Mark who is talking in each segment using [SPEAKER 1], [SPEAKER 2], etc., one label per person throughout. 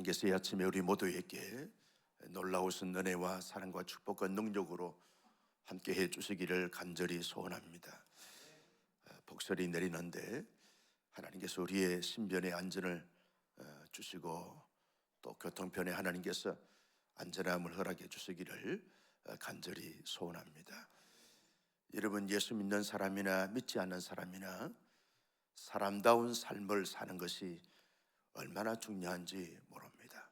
[SPEAKER 1] 하나님께서 이 아침에 우리 모두에게 놀라우신 은혜와 사랑과 축복과 능력으로 함께 해 주시기를 간절히 소원합니다. 복설이 내리는데 하나님께서 우리의 신변의 안전을 주시고 또 교통편에 하나님께서 안전함을 허락해 주시기를 간절히 소원합니다. 여러분, 예수 믿는 사람이나 믿지 않는 사람이나 사람다운 삶을 사는 것이 얼마나 중요한지 모릅니다.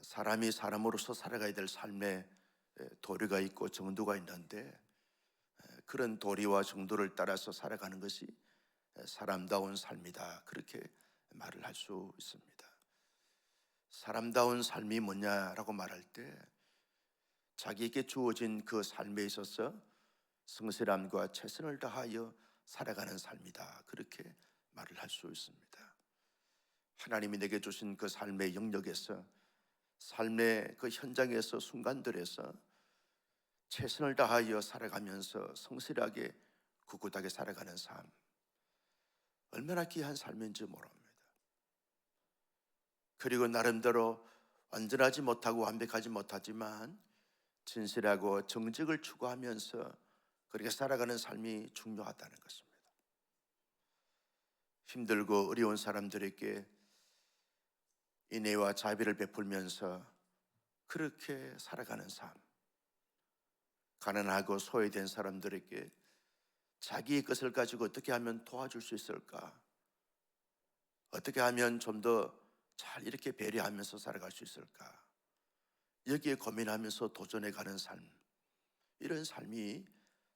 [SPEAKER 1] 사람이 사람으로서 살아가야 될 삶에 도리가 있고 정도가 있는데 그런 도리와 정도를 따라서 살아가는 것이 사람다운 삶이다, 그렇게 말을 할 수 있습니다. 사람다운 삶이 뭐냐라고 말할 때 자기에게 주어진 그 삶에 있어서 성실함과 최선을 다하여 살아가는 삶이다, 그렇게 말을 할 수 있습니다. 하나님이 내게 주신 그 삶의 영역에서, 삶의 그 현장에서, 순간들에서 최선을 다하여 살아가면서 성실하게 꿋꿋하게 살아가는 삶, 얼마나 귀한 삶인지 모릅니다. 그리고 나름대로 완전하지 못하고 완벽하지 못하지만 진실하고 정직을 추구하면서 그렇게 살아가는 삶이 중요하다는 것입니다. 힘들고 어려운 사람들에게 인애와 자비를 베풀면서 그렇게 살아가는 삶, 가난하고 소외된 사람들에게 자기의 것을 가지고 어떻게 하면 도와줄 수 있을까, 어떻게 하면 좀 더 잘 이렇게 배려하면서 살아갈 수 있을까, 여기에 고민하면서 도전해가는 삶, 이런 삶이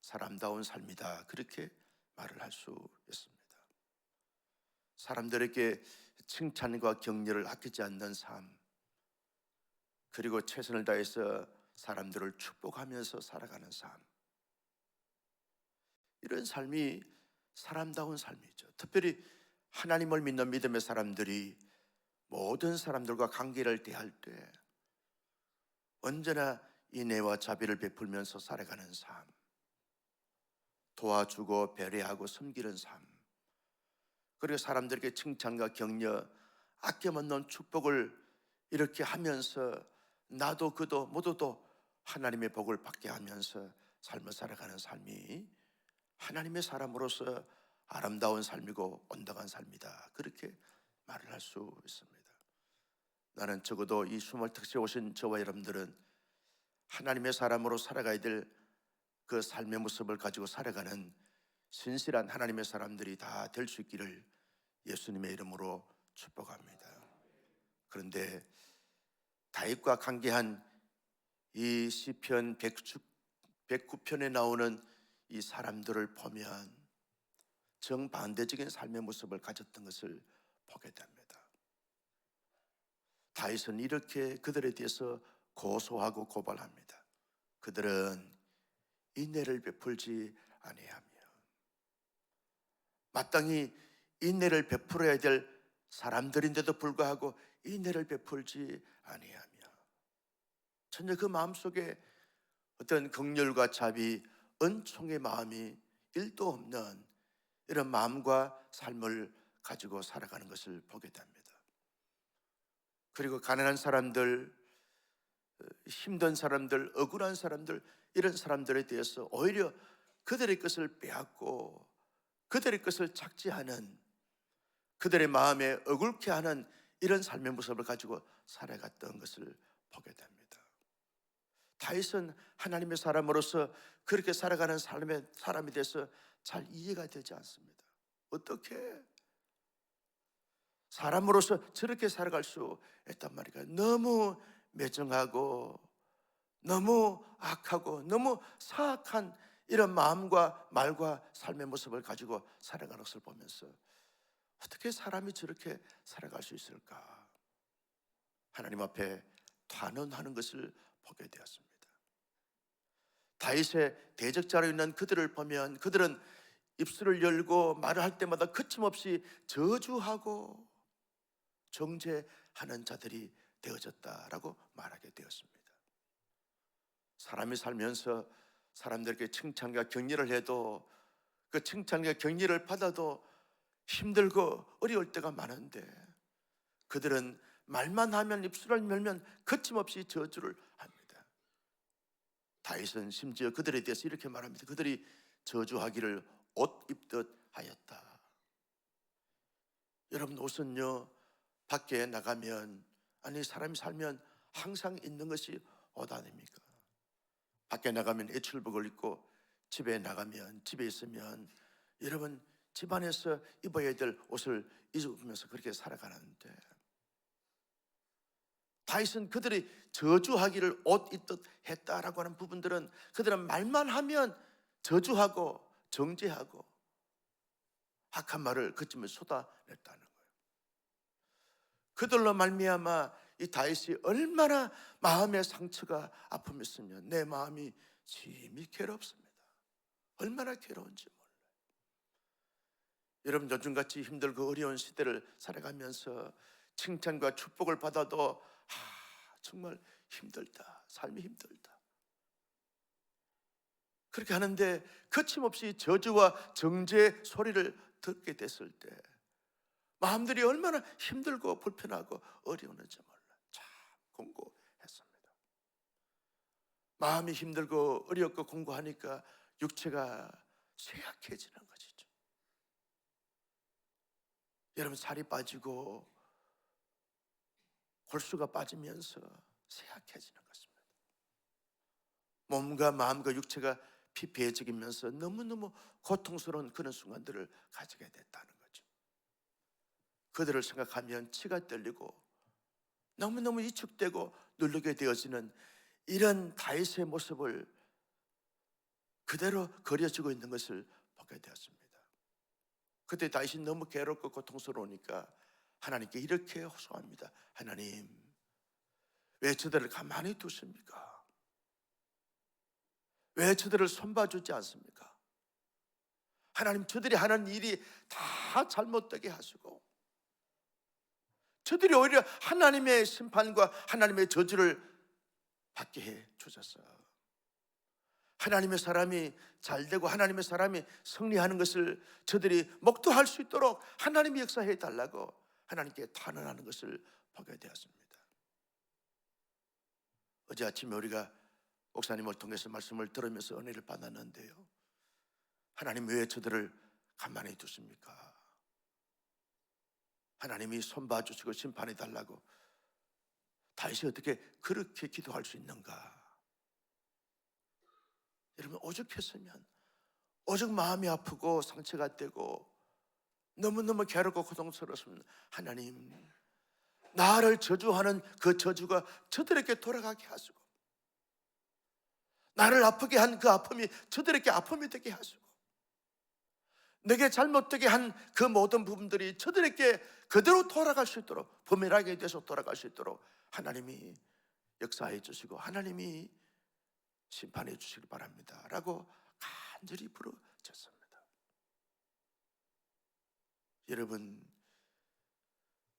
[SPEAKER 1] 사람다운 삶이다, 그렇게 말을 할 수 있습니다. 사람들에게 칭찬과 격려를 아끼지 않는 삶, 그리고 최선을 다해서 사람들을 축복하면서 살아가는 삶, 이런 삶이 사람다운 삶이죠. 특별히 하나님을 믿는 믿음의 사람들이 모든 사람들과 관계를 대할 때 언제나 인애와 자비를 베풀면서 살아가는 삶, 도와주고 배려하고 섬기는 삶, 그리고 사람들에게 칭찬과 격려, 아껴놓는 축복을 이렇게 하면서 나도 그도 모두도 하나님의 복을 받게 하면서 삶을 살아가는 삶이 하나님의 사람으로서 아름다운 삶이고 온당한 삶이다, 그렇게 말을 할 수 있습니다. 나는 적어도 이 수말 특집에 오신 저와 여러분들은 하나님의 사람으로 살아가야 될 그 삶의 모습을 가지고 살아가는 신실한 하나님의 사람들이 다 될 수 있기를 예수님의 이름으로 축복합니다. 그런데 다윗과 관계한 이 시편 109편에 나오는 이 사람들을 보면 정반대적인 삶의 모습을 가졌던 것을 보게 됩니다. 다윗은 이렇게 그들에 대해서 고소하고 고발합니다. 그들은 인내를 베풀지 아니하며, 마땅히 인내를 베풀어야 될 사람들인데도 불구하고 인내를 베풀지 아니하며, 전혀 그 마음속에 어떤 긍휼과 자비, 은총의 마음이 1도 없는 이런 마음과 삶을 가지고 살아가는 것을 보게 됩니다. 그리고 가난한 사람들, 힘든 사람들, 억울한 사람들, 이런 사람들에 대해서 오히려 그들의 것을 빼앗고 그들의 것을 착취하는, 그들의 마음에 억울케 하는 이런 삶의 모습을 가지고 살아갔던 것을 보게 됩니다. 다윗은 하나님의 사람으로서 그렇게 살아가는 사람에 대해서 잘 이해가 되지 않습니다. 어떻게 사람으로서 저렇게 살아갈 수 있단 말이에요. 너무 매정하고 너무 악하고 너무 사악한 이런 마음과 말과 삶의 모습을 가지고 살아가는 것을 보면서 어떻게 사람이 저렇게 살아갈 수 있을까, 하나님 앞에 탄원하는 것을 보게 되었습니다. 다윗의 대적자로 있는 그들을 보면 그들은 입술을 열고 말을 할 때마다 거침없이 저주하고 정죄하는 자들이 되어졌다라고 말하게 되었습니다. 사람이 살면서 사람들에게 칭찬과 격려를 해도 그 칭찬과 격려를 받아도 힘들고 어려울 때가 많은데 그들은 말만 하면, 입술을 열면 거침없이 저주를 합니다. 다윗은 심지어 그들에 대해서 이렇게 말합니다. 그들이 저주하기를 옷 입듯 하였다. 여러분, 옷은요, 밖에 나가면, 아니 사람이 살면 항상 있는 것이 옷 아닙니까? 밖에 나가면 외출복을 입고 집에 나가면, 집에 있으면 여러분 집안에서 입어야 될 옷을 입으면서 그렇게 살아가는데, 다윗은 그들이 저주하기를 옷 입듯 했다라고 하는 부분들은, 그들은 말만 하면 저주하고 정죄하고 악한 말을 거침을 쏟아냈다는 거예요. 그들로 말미암아 이 다윗이 얼마나 마음의 상처가 아픔이었으면, 내 마음이 심히 괴롭습니다. 얼마나 괴로운지 몰라요. 여러분, 요즘같이 힘들고 어려운 시대를 살아가면서 칭찬과 축복을 받아도 정말 힘들다, 삶이 힘들다, 그렇게 하는데 거침없이 저주와 정죄의 소리를 듣게 됐을 때 마음들이 얼마나 힘들고 불편하고 어려웠는지 몰라요. 참 공고했습니다. 마음이 힘들고 어렵고 공고하니까 육체가 쇠약해지는 것이죠. 여러분, 살이 빠지고 골수가 빠지면서 쇠약해지는 것입니다. 몸과 마음과 육체가 피폐해지면서 너무너무 고통스러운 그런 순간들을 가지게 됐다는 거죠. 그들을 생각하면 치가 떨리고 너무너무 위축되고 누르게 되어지는 이런 다윗의 모습을 그대로 그려지고 있는 것을 보게 되었습니다. 그때 다윗이 너무 괴롭고 고통스러우니까 하나님께 이렇게 호소합니다. 하나님, 왜 저들을 가만히 두십니까? 왜 저들을 손봐주지 않습니까? 하나님, 저들이 하는 일이 다 잘못되게 하시고 저들이 오히려 하나님의 심판과 하나님의 저주를 받게 해 주셨어요. 하나님의 사람이 잘되고 하나님의 사람이 승리하는 것을 저들이 목도할 수 있도록 하나님이 역사해 달라고 하나님께 탄원하는 것을 보게 되었습니다. 어제 아침에 우리가 목사님을 통해서 말씀을 들으면서 은혜를 받았는데요, 하나님 왜 저들을 가만히 두십니까? 하나님이 손봐 주시고 심판해 달라고 다윗이 어떻게 그렇게 기도할 수 있는가? 여러분, 오죽했으면, 오죽 마음이 아프고 상처가 되고 너무너무 괴롭고 고통스러웠으면 하나님, 나를 저주하는 그 저주가 저들에게 돌아가게 하시고 나를 아프게 한 그 아픔이 저들에게 아픔이 되게 하시고 내게 잘못되게 한 그 모든 부분들이 저들에게 그대로 돌아갈 수 있도록, 부메랑에 대해서 돌아갈 수 있도록 하나님이 역사해 주시고 하나님이 심판해 주시길 바랍니다 라고 간절히 부르짖습니다. 여러분,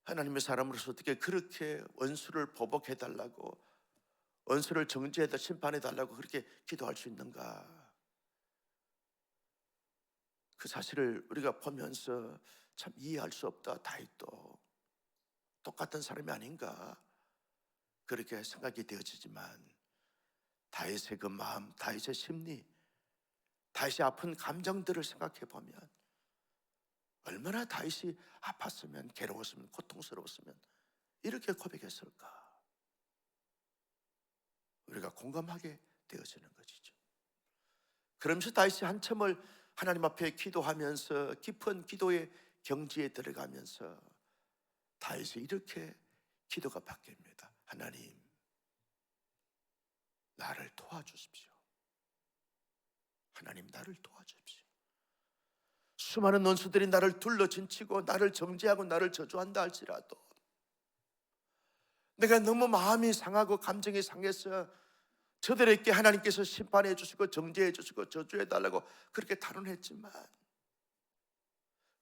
[SPEAKER 1] 하나님의 사람으로서 어떻게 그렇게 원수를 보복해 달라고, 원수를 정죄해다 심판해 달라고 그렇게 기도할 수 있는가? 그 사실을 우리가 보면서 참 이해할 수 없다. 다윗도 똑같은 사람이 아닌가 그렇게 생각이 되어지지만, 다윗의 그 마음, 다윗의 심리, 다윗의 아픈 감정들을 생각해 보면 얼마나 다윗이 아팠으면, 괴로웠으면, 고통스러웠으면 이렇게 고백했을까? 우리가 공감하게 되어지는 것이죠. 그러면서 다윗이 한참을 하나님 앞에 기도하면서 깊은 기도의 경지에 들어가면서 다윗이 이렇게 기도가 바뀝니다. 하나님, 나를 도와주십시오. 하나님, 나를 도와주십시오. 수많은 원수들이 나를 둘러진치고 나를 정죄하고 나를 저주한다 할지라도 내가 너무 마음이 상하고 감정이 상해서 저들에게 하나님께서 심판해 주시고 정죄해 주시고 저주해 달라고 그렇게 탄원했지만,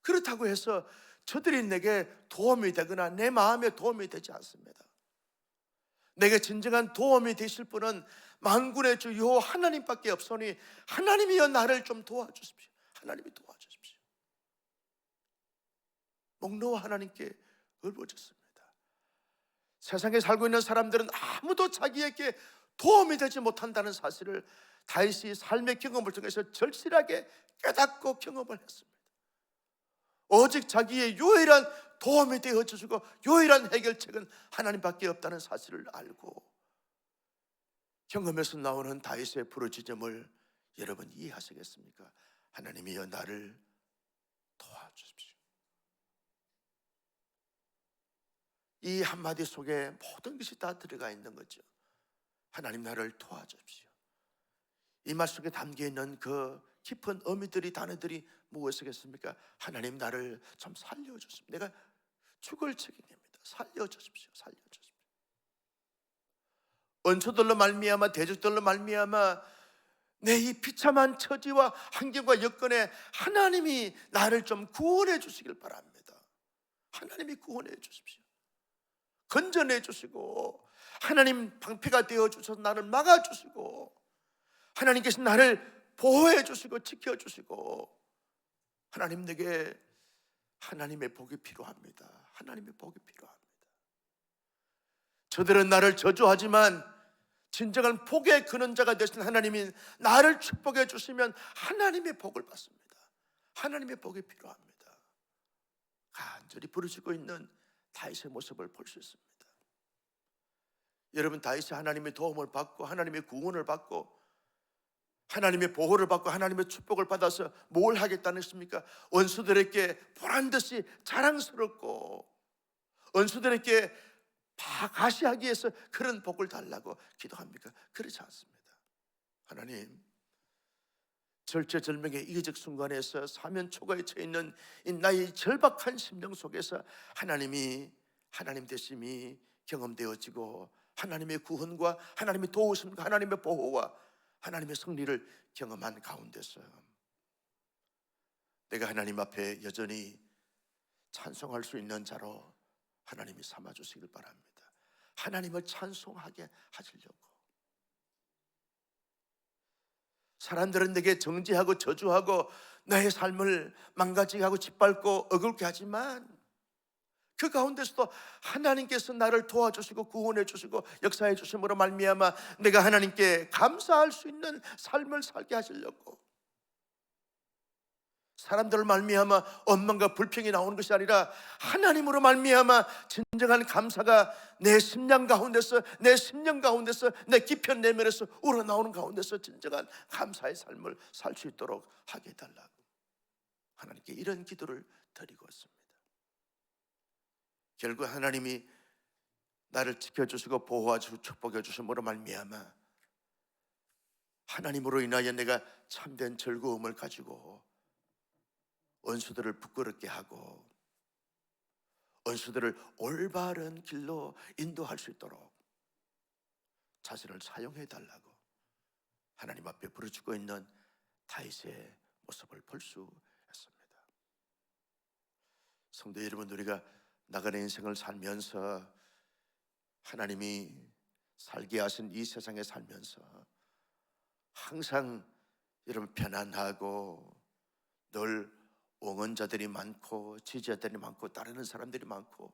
[SPEAKER 1] 그렇다고 해서 저들이 내게 도움이 되거나 내 마음에 도움이 되지 않습니다. 내게 진정한 도움이 되실 분은 만군의 주 여호와 하나님밖에 없으니 하나님이여 나를 좀 도와주십시오. 하나님이 도와주십시오. 목 놓아 하나님께 읊어줬습니다. 세상에 살고 있는 사람들은 아무도 자기에게 도움이 되지 못한다는 사실을 다윗이 삶의 경험을 통해서 절실하게 깨닫고 경험을 했습니다. 오직 자기의 유일한 도움이 되어 주시고 유일한 해결책은 하나님밖에 없다는 사실을 알고 경험에서 나오는 다윗의 부르짖음을 여러분 이해하시겠습니까? 하나님이여 나를 도와주십시오. 이 한마디 속에 모든 것이 다 들어가 있는 거죠. 하나님 나를 도와주십시오. 이 말 속에 담겨있는 그 깊은 의미들이, 단어들이 무엇이겠습니까? 하나님 나를 좀 살려주십시오. 내가 죽을 책임입니다. 살려주십시오. 살려주십시오. 원수들로 말미암아, 대적들로 말미암아 내 이 비참한 처지와 환경과 여건에 하나님이 나를 좀 구원해 주시길 바랍니다. 하나님이 구원해 주십시오. 건져내 주시고 하나님 방패가 되어 주셔서 나를 막아 주시고 하나님께서 나를 보호해 주시고 지켜 주시고 하나님 내게 하나님의 복이 필요합니다. 하나님의 복이 필요합니다. 저들은 나를 저주하지만 진정한 복의 근원자가 되신 하나님이 나를 축복해 주시면 하나님의 복을 받습니다. 하나님의 복이 필요합니다. 간절히 부르짖고 있는 다윗의 모습을 볼 수 있습니다. 여러분, 다윗이 하나님의 도움을 받고 하나님의 구원을 받고 하나님의 보호를 받고 하나님의 축복을 받아서 뭘 하겠다는 것입니까? 원수들에게 보란듯이 자랑스럽고 원수들에게 가시하기 위해서 그런 복을 달라고 기도합니까? 그렇지 않습니다. 하나님, 절체절명의 이기적 순간에서 사면 초가에 처해 있는 이 나의 절박한 심령 속에서 하나님 되심이 경험되어지고 하나님의 구원과 하나님의 도우심과 하나님의 보호와 하나님의 승리를 경험한 가운데서 내가 하나님 앞에 여전히 찬송할 수 있는 자로 하나님이 삼아주시길 바랍니다. 하나님을 찬송하게 하시려고. 사람들은 내게 정죄하고 저주하고 나의 삶을 망가지게 하고 짓밟고 어글게 하지만 그 가운데서도 하나님께서 나를 도와주시고 구원해 주시고 역사해 주심으로 말미암아 내가 하나님께 감사할 수 있는 삶을 살게 하시려고. 사람들을 말미암아 원망과 불평이 나오는 것이 아니라 하나님으로 말미암아 진정한 감사가 내 심령 가운데서 내 깊은 내면에서 우러나오는 가운데서 진정한 감사의 삶을 살 수 있도록 하게 해달라고 하나님께 이런 기도를 드리고 있습니다. 결국 하나님이 나를 지켜주시고 보호하시고 축복해 주심으로 말미암아 하나님으로 인하여 내가 참된 즐거움을 가지고 원수들을 부끄럽게 하고 원수들을 올바른 길로 인도할 수 있도록 자신을 사용해 달라고 하나님 앞에 부르짖고 있는 다윗의 모습을 볼 수 있습니다. 성도 여러분, 우리가 나가는 인생을 살면서 하나님이 살게 하신 이 세상에 살면서 항상 여러분 편안하고 늘 응원자들이 많고 지지자들이 많고 따르는 사람들이 많고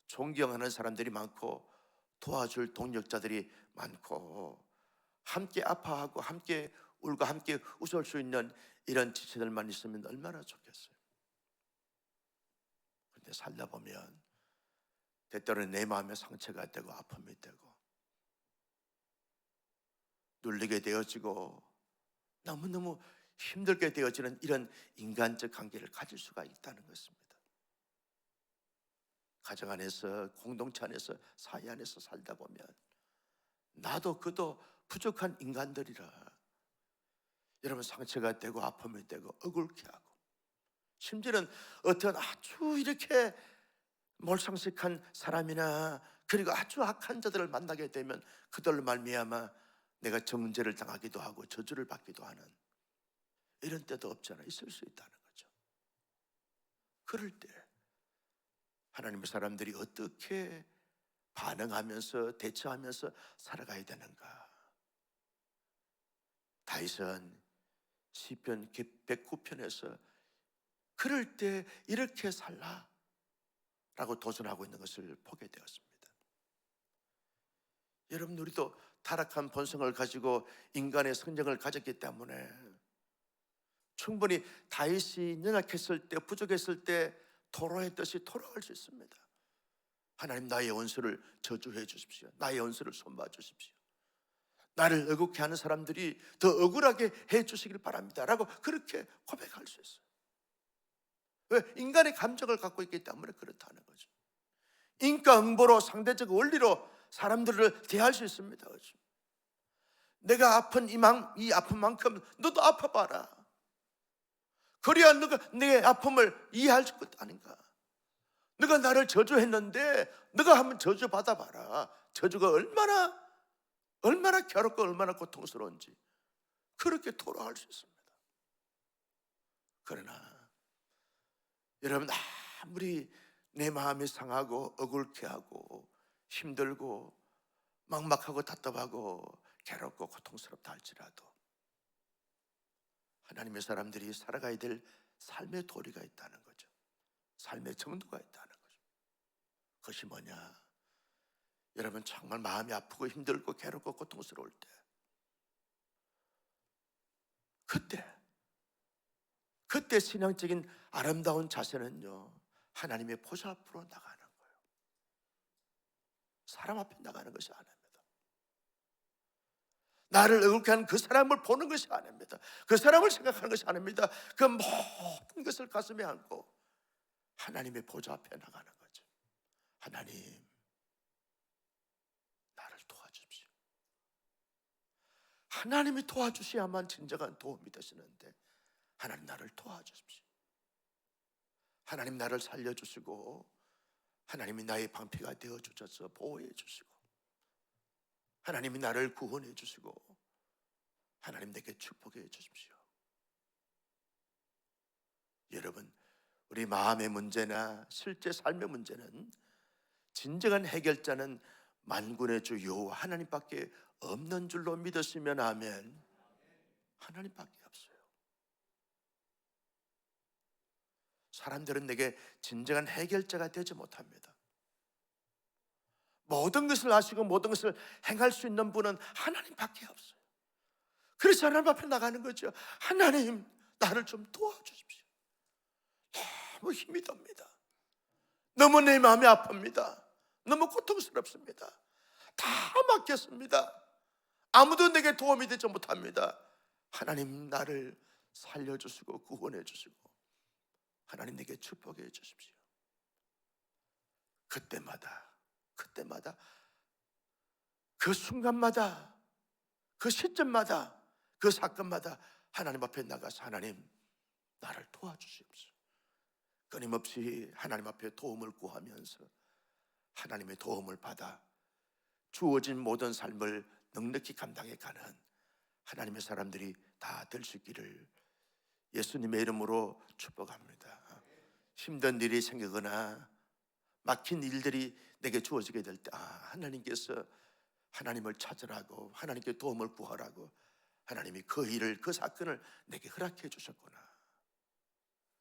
[SPEAKER 1] 존경하는 사람들이 많고 도와줄 동력자들이 많고 함께 아파하고 함께 울고 함께 웃을 수 있는 이런 지체들만 있으면 얼마나 좋겠어요. 그런데 살다 보면 때때로는 내 마음에 상처가 되고 아픔이 되고 눌리게 되어지고 너무너무 힘들게 되어지는 이런 인간적 관계를 가질 수가 있다는 것입니다. 가정 안에서, 공동체 안에서, 사회 안에서 살다 보면 나도 그도 부족한 인간들이라 여러분 상처가 되고 아픔이 되고 억울케 하고 심지어는 어떤 아주 이렇게 몰상식한 사람이나 그리고 아주 악한 자들을 만나게 되면 그들로 말미암아 내가 정죄를 당하기도 하고 저주를 받기도 하는 이런 때도 없잖아. 있을 수 있다는 거죠. 그럴 때 하나님의 사람들이 어떻게 반응하면서 대처하면서 살아가야 되는가? 다윗은 시편 109편에서 그럴 때 이렇게 살라 라고 도전하고 있는 것을 보게 되었습니다. 여러분, 우리도 타락한 본성을 가지고 인간의 성정을 가졌기 때문에 충분히 다윗이 연약했을 때, 부족했을 때 토로했듯이 토로할 수 있습니다. 하나님, 나의 원수를 저주해 주십시오. 나의 원수를 손봐 주십시오. 나를 억울케 하는 사람들이 더 억울하게 해 주시길 바랍니다 라고 그렇게 고백할 수 있어요. 왜? 인간의 감정을 갖고 있기 때문에 그렇다는 거죠. 인과응보로, 상대적 원리로 사람들을 대할 수 있습니다. 그렇죠? 내가 아픈 이 아픈 만큼 너도 아파봐라. 그래야 너가 내 아픔을 이해할 것 아닌가. 너가 나를 저주했는데 너가 한번 저주 받아봐라. 저주가 얼마나 괴롭고 얼마나 고통스러운지 그렇게 토로할 수 있습니다. 그러나 여러분, 아무리 내 마음이 상하고 억울케 하고 힘들고 막막하고 답답하고 괴롭고 고통스럽다 할지라도 하나님의 사람들이 살아가야 될 삶의 도리가 있다는 거죠. 삶의 정도가 있다는 거죠. 그것이 뭐냐? 여러분, 정말 마음이 아프고 힘들고 괴롭고 고통스러울 때 그때 신앙적인 아름다운 자세는요, 하나님의 보좌 앞으로 나가는 거예요. 사람 앞에 나가는 것이 아닙니다. 나를 억울케 하는 그 사람을 보는 것이 아닙니다. 그 사람을 생각하는 것이 아닙니다. 그 모든 것을 가슴에 안고 하나님의 보좌 앞에 나가는 거죠. 하나님, 나를 도와주십시오. 하나님이 도와주셔야만 진정한 도움이 되시는데 하나님, 나를 도와주십시오. 하나님, 나를 살려주시고 하나님이 나의 방패가 되어주셔서 보호해 주시고 하나님이 나를 구원해 주시고 하나님, 내게 축복해 주십시오. 여러분, 우리 마음의 문제나 실제 삶의 문제는 진정한 해결자는 만군의 주 여호와 하나님밖에 없는 줄로 믿으시면 아멘. 하나님밖에 없어요. 사람들은 내게 진정한 해결자가 되지 못합니다. 모든 것을 아시고 모든 것을 행할 수 있는 분은 하나님밖에 없어요. 그래서 하나님 앞에 나가는 거죠. 하나님, 나를 좀 도와주십시오. 너무 힘이 듭니다. 너무 내 마음이 아픕니다. 너무 고통스럽습니다. 다 맡겼습니다. 아무도 내게 도움이 되지 못합니다. 하나님, 나를 살려주시고 구원해 주시고 하나님, 내게 축복해 주십시오. 그때마다 그 순간마다 그 시점마다 그 사건마다 하나님 앞에 나가서 하나님, 나를 도와주십시오. 끊임없이 하나님 앞에 도움을 구하면서 하나님의 도움을 받아 주어진 모든 삶을 넉넉히 감당해가는 하나님의 사람들이 다 될 수 있기를 예수님의 이름으로 축복합니다. 힘든 일이 생기거나 막힌 일들이 내게 주어지게 될 때, 하나님께서 하나님을 찾으라고, 하나님께 도움을 구하라고 하나님이 그 일을, 그 사건을 내게 허락해 주셨구나.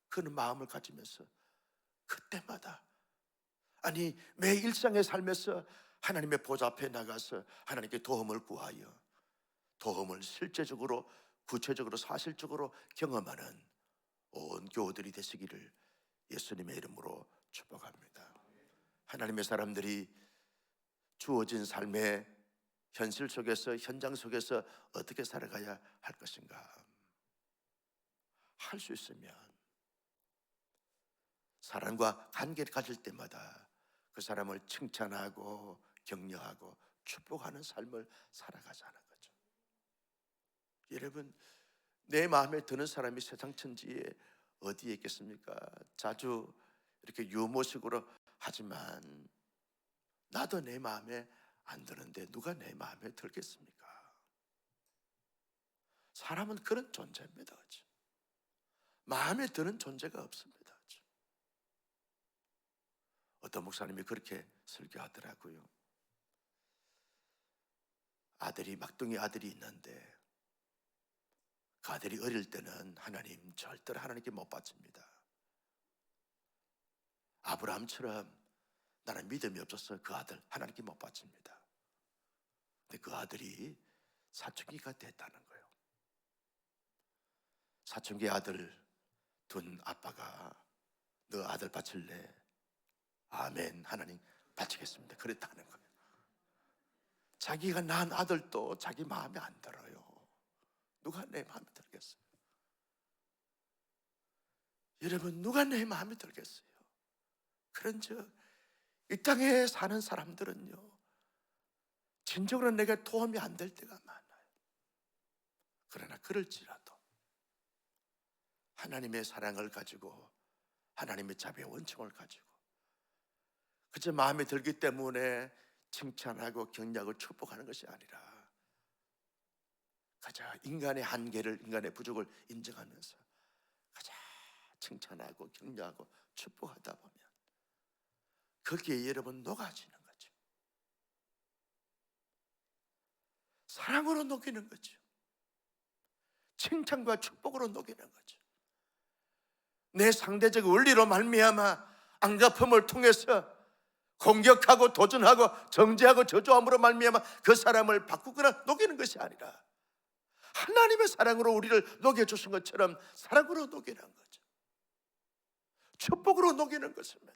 [SPEAKER 1] 그런 마음을 가지면서 그때마다, 아니 매 일상의 삶에서 하나님의 보좌 앞에 나가서 하나님께 도움을 구하여 도움을 실제적으로, 구체적으로, 사실적으로 경험하는 온 교우들이 되시기를 예수님의 이름으로 축복합니다. 하나님의 사람들이 주어진 삶의 현실 속에서, 현장 속에서 어떻게 살아가야 할 것인가? 할 수 있으면 사람과 관계를 가질 때마다 그 사람을 칭찬하고 격려하고 축복하는 삶을 살아가자는 거죠. 여러분, 내 마음에 드는 사람이 세상 천지에 어디에 있겠습니까? 자주 이렇게 유머식으로 하지만 나도 내 마음에 안 드는데 누가 내 마음에 들겠습니까? 사람은 그런 존재입니다. 그렇죠? 마음에 드는 존재가 없습니다. 그렇죠? 어떤 목사님이 그렇게 설교하더라고요. 막둥이 아들이 있는데 그 아들이 어릴 때는 하나님 절대로 하나님께 못 바칩니다. 아브라함처럼 나는 믿음이 없어서 그 아들 하나님께 못 바칩니다. 근데 그 아들이 사춘기가 됐다는 거예요. 사춘기 아들 둔 아빠가 너 아들 바칠래? 아멘, 하나님 바치겠습니다. 그랬다는 거예요. 자기가 낳은 아들도 자기 마음에 안 들어요. 누가 내 마음에 들겠어요? 여러분, 누가 내 마음에 들겠어요? 그런즉 이 땅에 사는 사람들은요, 진정으로 내게 도움이 안 될 때가 많아요. 그러나 그럴지라도 하나님의 사랑을 가지고, 하나님의 자비의 원칙을 가지고 그저 마음에 들기 때문에 칭찬하고 격려하고 축복하는 것이 아니라 가자 인간의 한계를, 인간의 부족을 인정하면서 가자 칭찬하고 격려하고 축복하다 보면 거기에 여러분 녹아지는 거죠. 사랑으로 녹이는 거죠. 칭찬과 축복으로 녹이는 거죠. 내 상대적 원리로 말미암아 안갚음을 통해서 공격하고 도전하고 정죄하고 저주함으로 말미암아 그 사람을 바꾸거나 녹이는 것이 아니라 하나님의 사랑으로 우리를 녹여주신 것처럼 사랑으로 녹이는 거죠. 축복으로 녹이는 것입니다.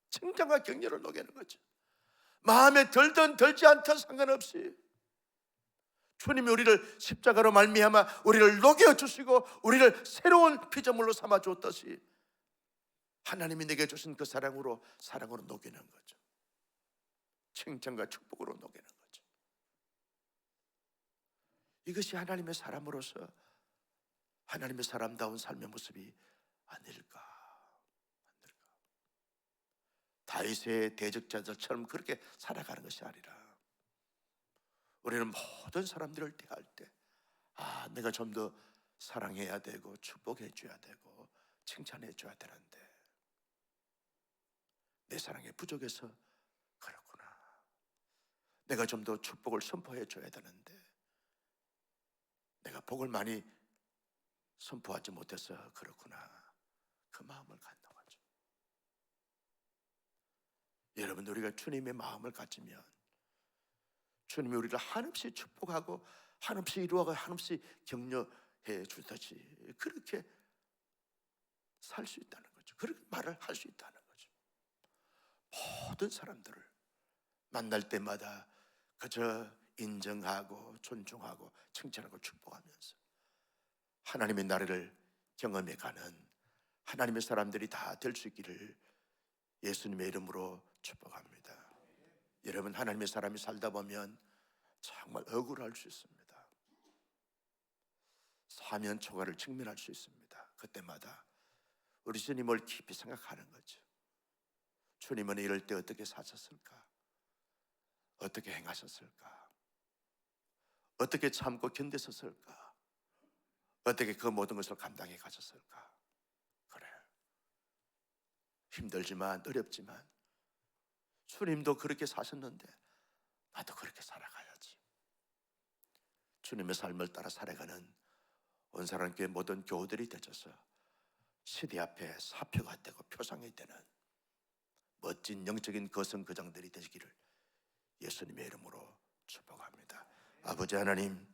[SPEAKER 1] 칭찬과 격려를 녹이는 거죠. 마음에 들든 들지 않든 상관없이 주님이 우리를 십자가로 말미암아 우리를 녹여주시고 우리를 새로운 피조물로 삼아주었듯이 하나님이 내게 주신 그 사랑으로 녹이는 거죠. 칭찬과 축복으로 녹이는 거죠. 이것이 하나님의 사람으로서 하나님의 사람다운 삶의 모습이 아닐까. 다윗의 대적자들처럼 그렇게 살아가는 것이 아니라 우리는 모든 사람들을 대할 때 내가 좀 더 사랑해야 되고 축복해 줘야 되고 칭찬해 줘야 되는데 내 사랑에 부족해서 그렇구나. 내가 좀 더 축복을 선포해 줘야 되는데 내가 복을 많이 선포하지 못해서 그렇구나. 그 마음을 갖는 거죠. 여러분, 우리가 주님의 마음을 가지면 주님이 우리를 한없이 축복하고 한없이 이루어가고 한없이 격려해 주듯이 그렇게 살 수 있다는 거죠. 그렇게 말을 할 수 있다는 거죠. 모든 사람들을 만날 때마다 그저 인정하고 존중하고 칭찬하고 축복하면서 하나님의 나라를 경험해 가는 하나님의 사람들이 다 될 수 있기를 예수님의 이름으로 축복합니다. 여러분, 하나님의 사람이 살다 보면 정말 억울할 수 있습니다. 사면 초과를 직면할 수 있습니다. 그때마다 우리 주님을 깊이 생각하는 거죠. 주님은 이럴 때 어떻게 사셨을까? 어떻게 행하셨을까? 어떻게 참고 견디셨을까? 어떻게 그 모든 것을 감당해 가셨을까? 그래, 힘들지만 어렵지만 주님도 그렇게 사셨는데 나도 그렇게 살아가야지. 주님의 삶을 따라 살아가는 온사랑교회 모든 교우들이 되셔서 시대 앞에 사표가 되고 표상이 되는 멋진 영적인 거성거장들이 되시기를 예수님의 이름으로 축복합니다. 아버지 하나님,